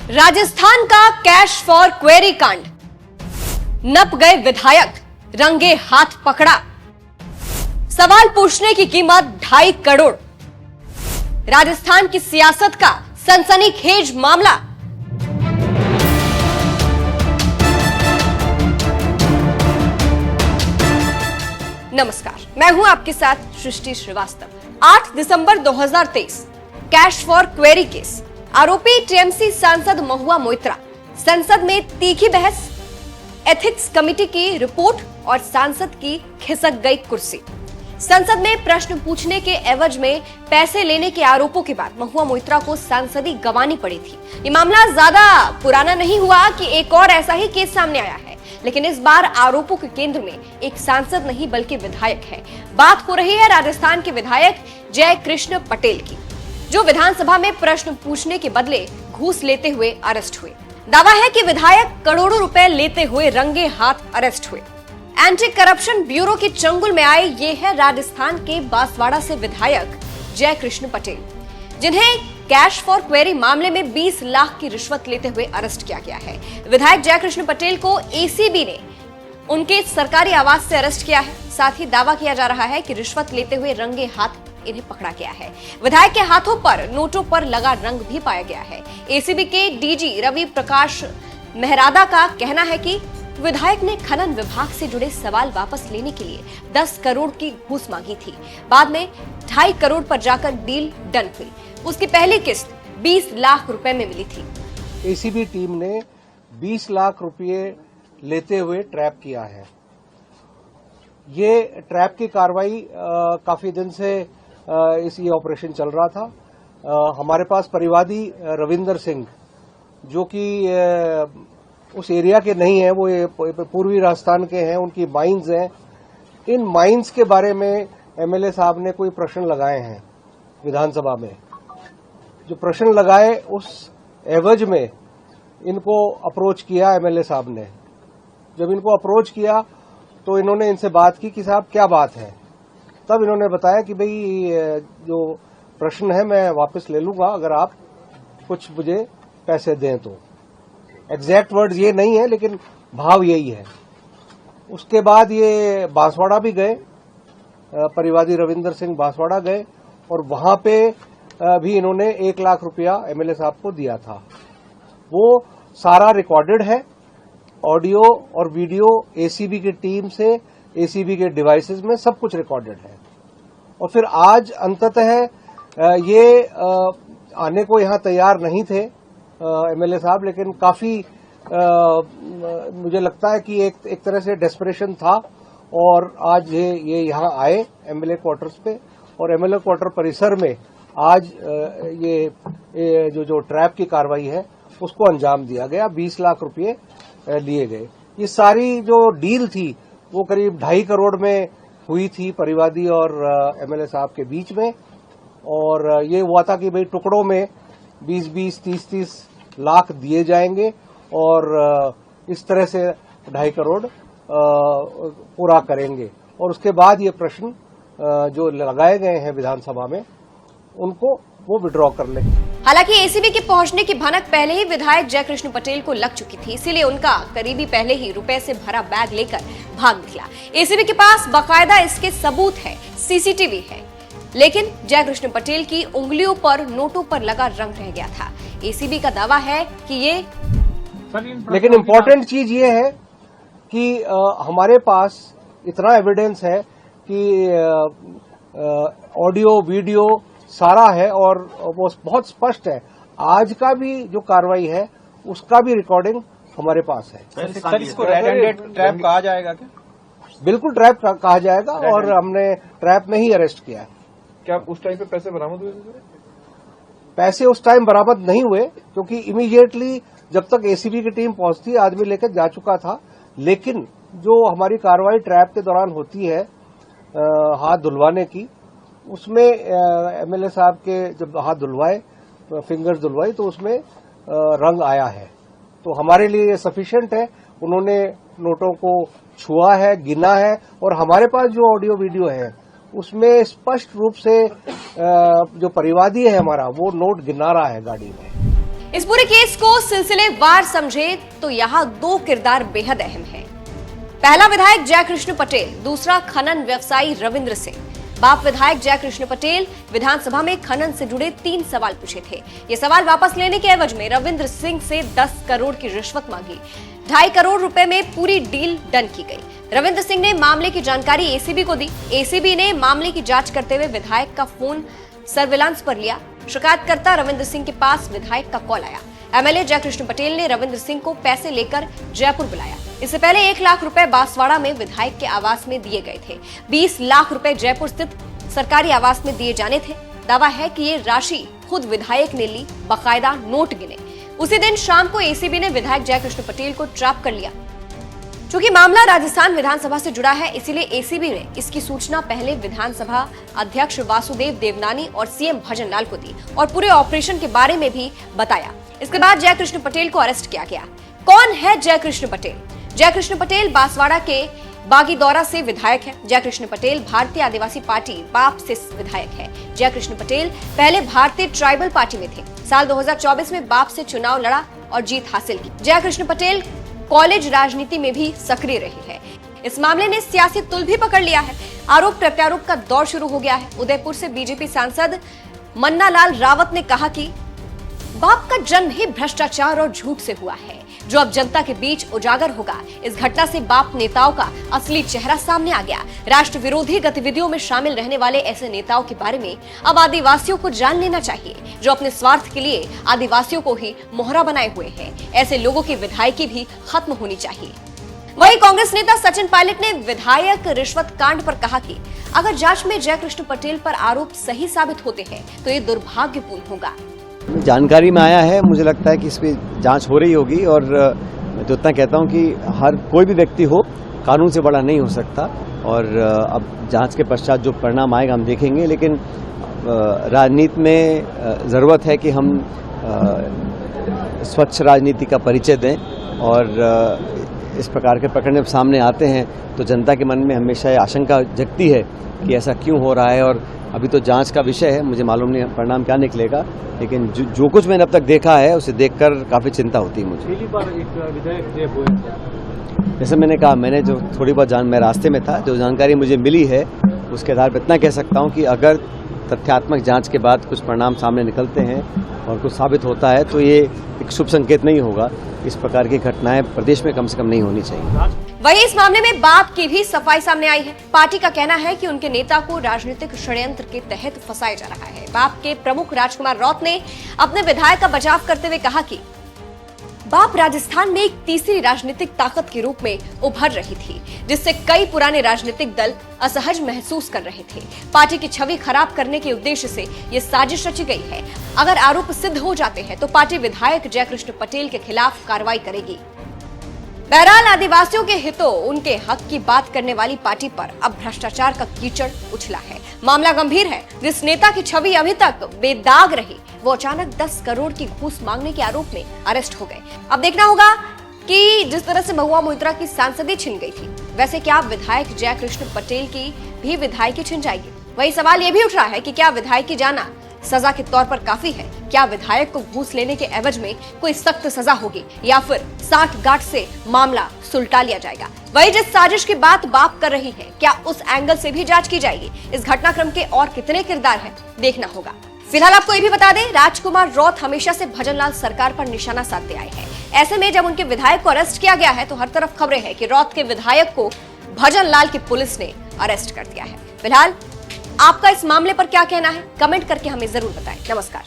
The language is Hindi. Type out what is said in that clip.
राजस्थान का कैश फॉर क्वेरी कांड, नप गए विधायक, रंगे हाथ पकड़ा, सवाल पूछने की कीमत 2.5 करोड़। राजस्थान की सियासत का सनसनीखेज मामला। नमस्कार, मैं हूं आपके साथ सृष्टि श्रीवास्तव। 8 दिसंबर 2023, कैश फॉर क्वेरी केस, आरोपी टीएमसी सांसद महुआ मोइत्रा। संसद में तीखी बहस, एथिक्स कमेटी की रिपोर्ट और सांसद की खिसक गई कुर्सी। संसद में प्रश्न पूछने के एवज में पैसे लेने के आरोपों के बाद महुआ मोइत्रा को सांसदी गंवानी पड़ी थी। ये मामला ज्यादा पुराना नहीं हुआ कि एक और ऐसा ही केस सामने आया है, लेकिन इस बार आरोपों के केंद्र में एक सांसद नहीं बल्कि विधायक है। बात हो रही है राजस्थान के विधायक जय कृष्ण पटेल की, जो विधानसभा में प्रश्न पूछने के बदले घूस लेते हुए अरेस्ट हुए। दावा है कि विधायक करोड़ों रुपए लेते हुए रंगे हाथ अरेस्ट हुए। एंटी करप्शन ब्यूरो के चंगुल में आए ये है राजस्थान के बांसवाड़ा से विधायक जय कृष्ण पटेल, जिन्हें कैश फॉर क्वेरी मामले में 20 लाख की रिश्वत लेते हुए अरेस्ट किया गया है। विधायक जय कृष्ण पटेल को एसीबी ने उनके सरकारी आवास से अरेस्ट किया है। साथ ही दावा किया जा रहा है कि रिश्वत लेते हुए रंगे हाथ इन्हें पकड़ा गया है। विधायक के हाथों पर नोटों पर लगा रंग भी पाया गया है। एसीबी के डीजी रवि प्रकाश मेहरादा का कहना है कि विधायक ने खनन विभाग से जुड़े सवाल वापस लेने के लिए 10 करोड़ की घूस मांगी थी। बाद में 2.5 करोड़ पर जाकर डील डन हुई। उसकी पहली किस्त 20 लाख रुपए में मिली थी। एसीबी टीम ने 20 लाख रुपए लेते हुए ट्रैप किया है। ये ट्रैप की कार्रवाई काफी दिन से ये ऑपरेशन चल रहा था। हमारे पास परिवादी रविंदर सिंह, जो कि उस एरिया के नहीं है, वो पूर्वी राजस्थान के हैं, उनकी माइंस हैं। इन माइंस के बारे में एमएलए साहब ने कोई प्रश्न लगाए हैं विधानसभा में। जो प्रश्न लगाए उस एवज में इनको अप्रोच किया एमएलए साहब ने। जब इनको अप्रोच किया तो इन्होंने इनसे बात की कि साहब क्या बात है। तब इन्होंने बताया कि भाई जो प्रश्न है मैं वापस ले लूंगा अगर आप कुछ मुझे पैसे दें तो। एग्जैक्ट वर्ड्स ये नहीं है, लेकिन भाव यही है। उसके बाद ये बांसवाड़ा भी गए, परिवादी रविंदर सिंह बांसवाड़ा गए और वहां पे भी इन्होंने 1 लाख रुपया एमएलए साहब को दिया था। वो सारा रिकॉर्डेड है, ऑडियो और वीडियो एसीबी की टीम से, एसीबी के डिवाइसेस में सब कुछ रिकॉर्डेड है। और फिर आज अंततः ये आने को यहां तैयार नहीं थे एमएलए साहब, लेकिन काफी मुझे लगता है कि एक तरह से डेस्परेशन था और आज ये यहां आए एमएलए क्वार्टर्स पे। और एमएलए क्वार्टर परिसर में आज ये जो ट्रैप की कार्रवाई है उसको अंजाम दिया गया। 20 लाख रुपये लिए गए। ये सारी जो डील थी वो करीब 2.5 करोड़ में हुई थी परिवादी और एमएलए साहब के बीच में। और ये हुआ था कि भाई टुकड़ों में 20-20, 30-30 लाख दिए जाएंगे और इस तरह से 2.5 करोड़ पूरा करेंगे। और उसके बाद ये प्रश्न जो लगाए गए हैं विधानसभा में उनको वो विड्रॉ कर लेंगे। हालांकि एसीबी के पहुंचने की भनक पहले ही विधायक जय कृष्ण पटेल को लग चुकी थी, इसीलिए उनका करीबी पहले ही रुपए से भरा बैग लेकर भाग निकला। एसीबी के पास बाकायदा इसके सबूत है, सीसीटीवी है, लेकिन जय कृष्ण पटेल की उंगलियों पर नोटों पर लगा रंग रह गया था। एसीबी का दावा है कि ये, लेकिन इम्पोर्टेंट चीज ये है कि हमारे पास इतना एविडेंस है कि ऑडियो वीडियो सारा है और वो बहुत स्पष्ट है। आज का भी जो कार्रवाई है उसका भी रिकॉर्डिंग हमारे पास है। सर, इसको रेड हैंडेड ट्रैप कहा जाएगा क्या? बिल्कुल ट्रैप कहा जाएगा और हमने ट्रैप में ही अरेस्ट किया है। क्या उस टाइम पे पैसे बरामद हुए थे? पैसे उस टाइम बरामद नहीं हुए, क्योंकि इमीडिएटली जब तक एसीबी की टीम पहुंचती आदमी लेकर जा चुका था। लेकिन जो हमारी कार्रवाई ट्रैप के दौरान होती है हाथ धुलवाने की, उसमें एमएलए साहब के जब हाथ धुलवाए, फिंगर्स धुलवाई, तो उसमें रंग आया है। तो हमारे लिए ये सफिशिएंट है। उन्होंने नोटों को छुआ है, गिना है और हमारे पास जो ऑडियो वीडियो है उसमें स्पष्ट रूप से जो परिवादी है हमारा, वो नोट गिना रहा है गाड़ी में। इस पूरे केस को सिलसिलेवार समझे तो यहाँ दो किरदार बेहद अहम हैं। पहला विधायक जयकृष्ण पटेल, दूसरा खनन व्यवसायी रविंद्र सिंह। बाप विधायक जयकृष्ण पटेल विधानसभा में खनन से जुड़े 3 सवाल पूछे थे। ये सवाल वापस लेने के एवज में रविंद्र सिंह से 10 करोड़ की रिश्वत मांगी। 2.5 करोड़ रुपए में पूरी डील डन की गई। रविंद्र सिंह ने मामले की जानकारी एसीबी को दी। एसीबी ने मामले की जांच करते हुए विधायक का फोन सर्विलांस पर लिया। शिकायतकर्ता रविंद्र सिंह के पास विधायक का कॉल आया। एमएलए जयकृष्ण पटेल ने रविंद्र सिंह को पैसे लेकर जयपुर बुलाया। इससे पहले 1 लाख रुपए बांसवाड़ा में विधायक के आवास में दिए गए थे। 20 लाख रुपए जयपुर स्थित सरकारी आवास में दिए जाने थे। दावा है कि ये राशि खुद विधायक ने ली, बाकायदा नोट गिने। उसी दिन शाम को एसीबी ने विधायक जयकृष्ण पटेल को ट्रैप कर लिया। चूंकि मामला राजस्थान विधानसभा से जुड़ा है, इसीलिए एसीबी ने इसकी सूचना पहले विधानसभा अध्यक्ष वासुदेव देवनानी और सीएम भजन लाल को दी और पूरे ऑपरेशन के बारे में भी बताया। इसके बाद जयकृष्ण पटेल को अरेस्ट किया गया। कौन है जयकृष्ण पटेल? जयकृष्ण पटेल बांसवाड़ा के बागीदौरा से विधायक है। जयकृष्ण पटेल भारतीय आदिवासी पार्टी बाप से विधायक है। जयकृष्ण पटेल पहले भारतीय ट्राइबल पार्टी में थे। साल 2024 में बाप से चुनाव लड़ा और जीत हासिल की। जयकृष्ण पटेल कॉलेज राजनीति में भी सक्रिय रहे हैं। इस मामले ने सियासी तुल भी पकड़ लिया है। आरोप प्रत्यारोप का दौर शुरू हो गया है। उदयपुर से बीजेपी सांसद मन्नालाल रावत ने कहा कि बाप का जन्म ही भ्रष्टाचार और झूठ से हुआ है, जो अब जनता के बीच उजागर होगा। इस घटना से बाप नेताओं का असली चेहरा सामने आ गया। राष्ट्र विरोधी गतिविधियों में शामिल रहने वाले ऐसे नेताओं के बारे में अब आदिवासियों को जान लेना चाहिए, जो अपने स्वार्थ के लिए आदिवासियों को ही मोहरा बनाए हुए हैं। ऐसे लोगों की विधायकी भी खत्म होनी चाहिए। वहीं कांग्रेस नेता सचिन पायलट ने विधायक रिश्वत कांड पर कहा कि अगर जांच में जयकृष्ण पटेल पर आरोप सही साबित होते हैं तो ये दुर्भाग्यपूर्ण होगा। जानकारी में आया है, मुझे लगता है कि इस पर जांच हो रही होगी और मैं तो इतना कहता हूं कि हर कोई भी व्यक्ति हो, कानून से बड़ा नहीं हो सकता और अब जांच के पश्चात जो परिणाम आएगा हम देखेंगे। लेकिन राजनीति में ज़रूरत है कि हम स्वच्छ राजनीति का परिचय दें और इस प्रकार के प्रकरण जब सामने आते हैं तो जनता के मन में हमेशा ये आशंका जगती है कि ऐसा क्यों हो रहा है। और अभी तो जांच का विषय है, मुझे मालूम नहीं परिणाम क्या निकलेगा, लेकिन जो कुछ मैंने अब तक देखा है उसे देखकर काफ़ी चिंता होती है मुझे। जैसे मैंने कहा, मैंने जो थोड़ी बहुत मैं रास्ते में था, जो जानकारी मुझे मिली है उसके आधार पर इतना कह सकता हूँ कि अगर तथ्यात्मक जांच के बाद कुछ परिणाम सामने निकलते हैं और कुछ साबित होता है तो ये एक शुभ संकेत नहीं होगा। इस प्रकार की घटनाएं प्रदेश में कम से कम नहीं होनी चाहिए। वहीं इस मामले में बाप की भी सफाई सामने आई है। पार्टी का कहना है कि उनके नेता को राजनीतिक षड्यंत्र के तहत फंसाया जा रहा है। बाप के प्रमुख राजकुमार रौत ने अपने विधायक का बचाव करते हुए कहा कि बाप राजस्थान में एक तीसरी राजनीतिक ताकत के रूप में उभर रही थी, जिससे कई पुराने राजनीतिक दल असहज महसूस कर रहे थे। पार्टी की छवि खराब करने के उद्देश्य से ये साजिश रची गई है। अगर आरोप सिद्ध हो जाते हैं तो पार्टी विधायक जयकृष्ण पटेल के खिलाफ कार्रवाई करेगी। बहरहाल आदिवासियों के हितों, उनके हक की बात करने वाली पार्टी पर अब भ्रष्टाचार का कीचड़ उछला है। मामला गंभीर है। जिस नेता की छवि अभी तक बेदाग रही, वो अचानक 10 करोड़ की घूस मांगने के आरोप में अरेस्ट हो गए। अब देखना होगा कि जिस तरह से महुआ मोइत्रा की सांसदी छिन गई थी, वैसे क्या विधायक जयकृष्ण पटेल की भी विधायकी छिन जाएगी। वही सवाल ये भी उठ रहा है कि क्या विधायकी जाना सजा के तौर पर काफी है? क्या विधायक को घूस लेने के एवज में कोई सख्त सजा होगी या फिर साठ गांठ से मामला सुलटा लिया जाएगा? वही जिस साजिश की बात बाप कर रही है, क्या उस एंगल से भी जांच की जाएगी? इस घटनाक्रम के और कितने किरदार हैं, देखना होगा। फिलहाल आपको ये भी बता दें, राजकुमार रौत हमेशा से भजन लाल सरकार पर निशाना साधते आए हैं। ऐसे में जब उनके विधायक को अरेस्ट किया गया है तो हर तरफ खबरें हैं कि रौत के विधायक को भजन लाल की पुलिस ने अरेस्ट कर दिया है। फिलहाल आपका इस मामले पर क्या कहना है, कमेंट करके हमें जरूर बताएं। नमस्कार।